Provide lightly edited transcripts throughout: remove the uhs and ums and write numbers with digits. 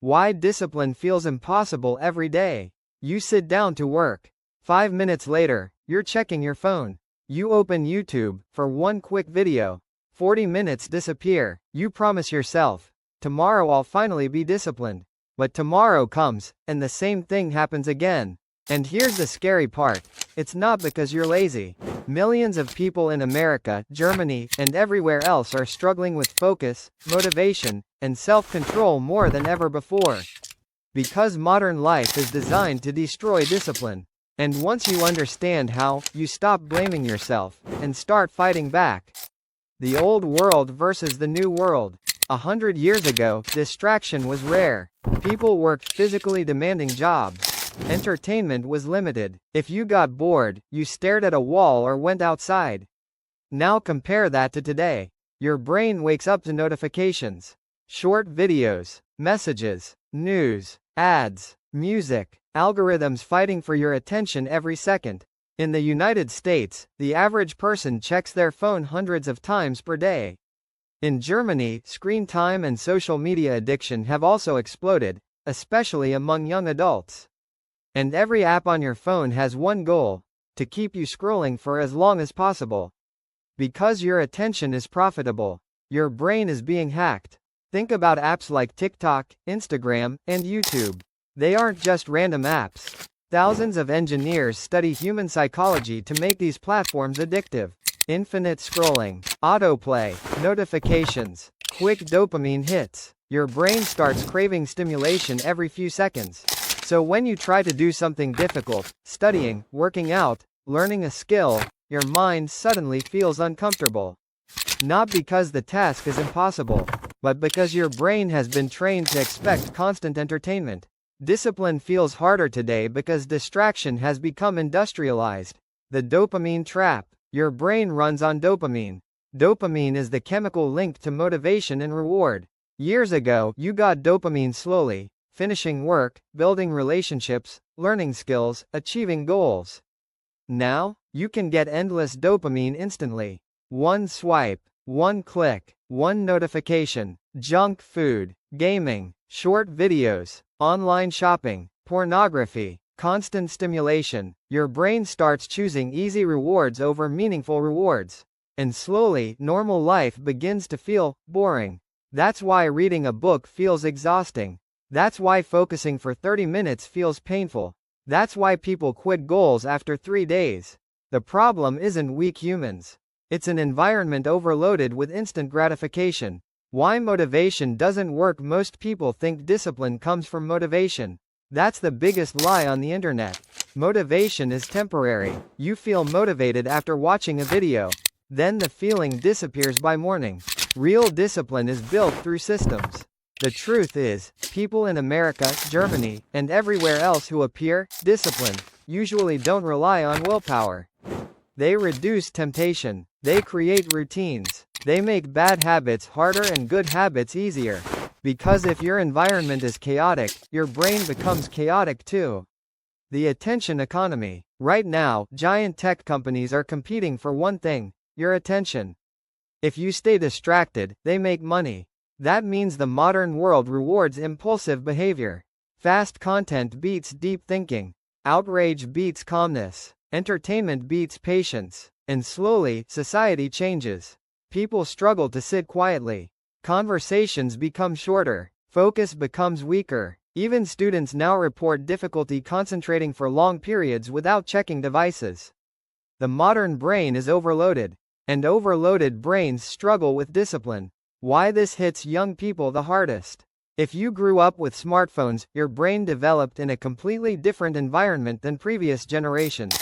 Why discipline feels impossible every day. You sit down to work. 5 minutes later, you're checking your phone. You open YouTube for one quick video. 40 minutes disappear. You promise yourself, tomorrow I'll finally be disciplined. But tomorrow comes, and the same thing happens again. And here's the scary part. It's not because you're lazy. Millions of people in America, Germany, and everywhere else are struggling with focus, motivation, and self-control more than ever before. Because modern life is designed to destroy discipline. And once you understand how, you stop blaming yourself, and start fighting back. The old world versus the new world. 100 years ago, distraction was rare. People worked physically demanding jobs. Entertainment was limited. If you got bored, you stared at a wall or went outside. Now compare that to today. Your brain wakes up to notifications, short videos, messages, news, ads, music, algorithms fighting for your attention every second. In the United States, the average person checks their phone hundreds of times per day. In Germany, screen time and social media addiction have also exploded, especially among young adults. And every app on your phone has one goal: to keep you scrolling for as long as possible. Because your attention is profitable, your brain is being hacked. Think about apps like TikTok, Instagram, and YouTube. They aren't just random apps. Thousands of engineers study human psychology to make these platforms addictive. Infinite scrolling, autoplay, notifications, quick dopamine hits. Your brain starts craving stimulation every few seconds. So when you try to do something difficult, studying, working out, learning a skill, your mind suddenly feels uncomfortable. Not because the task is impossible, but because your brain has been trained to expect constant entertainment. Discipline feels harder today because distraction has become industrialized. The dopamine trap. Your brain runs on dopamine. Dopamine is the chemical linked to motivation and reward. Years ago, you got dopamine slowly. Finishing work, building relationships, learning skills, achieving goals. Now, you can get endless dopamine instantly. One swipe, one click, one notification. Junk food, gaming, short videos, online shopping, pornography, constant stimulation. Your brain starts choosing easy rewards over meaningful rewards. And slowly, normal life begins to feel boring. That's why reading a book feels exhausting. That's why focusing for 30 minutes feels painful. That's why people quit goals after 3 days. The problem isn't weak humans. It's an environment overloaded with instant gratification. Why motivation doesn't work. Most people think discipline comes from motivation. That's the biggest lie on the internet. Motivation is temporary. You feel motivated after watching a video. Then the feeling disappears by morning. Real discipline is built through systems. The truth is, people in America, Germany, and everywhere else who appear disciplined usually don't rely on willpower. They reduce temptation. They create routines. They make bad habits harder and good habits easier. Because if your environment is chaotic, your brain becomes chaotic too. The attention economy. Right now, giant tech companies are competing for one thing: your attention. If you stay distracted, they make money. That means the modern world rewards impulsive behavior. Fast content beats deep thinking. Outrage beats calmness. Entertainment beats patience. And slowly, society changes. People struggle to sit quietly. Conversations become shorter. Focus becomes weaker. Even students now report difficulty concentrating for long periods without checking devices. The modern brain is overloaded. And overloaded brains struggle with discipline. Why this hits young people the hardest. If you grew up with smartphones, your brain developed in a completely different environment than previous generations.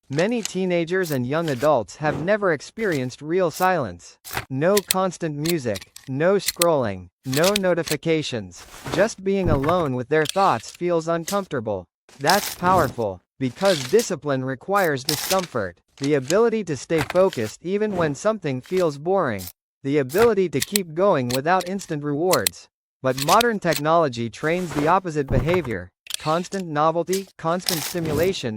Many teenagers and young adults have never experienced real silence. No constant music, no scrolling, no notifications. Just being alone with their thoughts feels uncomfortable. That's powerful, because discipline requires discomfort. The ability to stay focused even when something feels boring. The ability to keep going without instant rewards. But modern technology trains the opposite behavior: constant novelty, constant stimulation.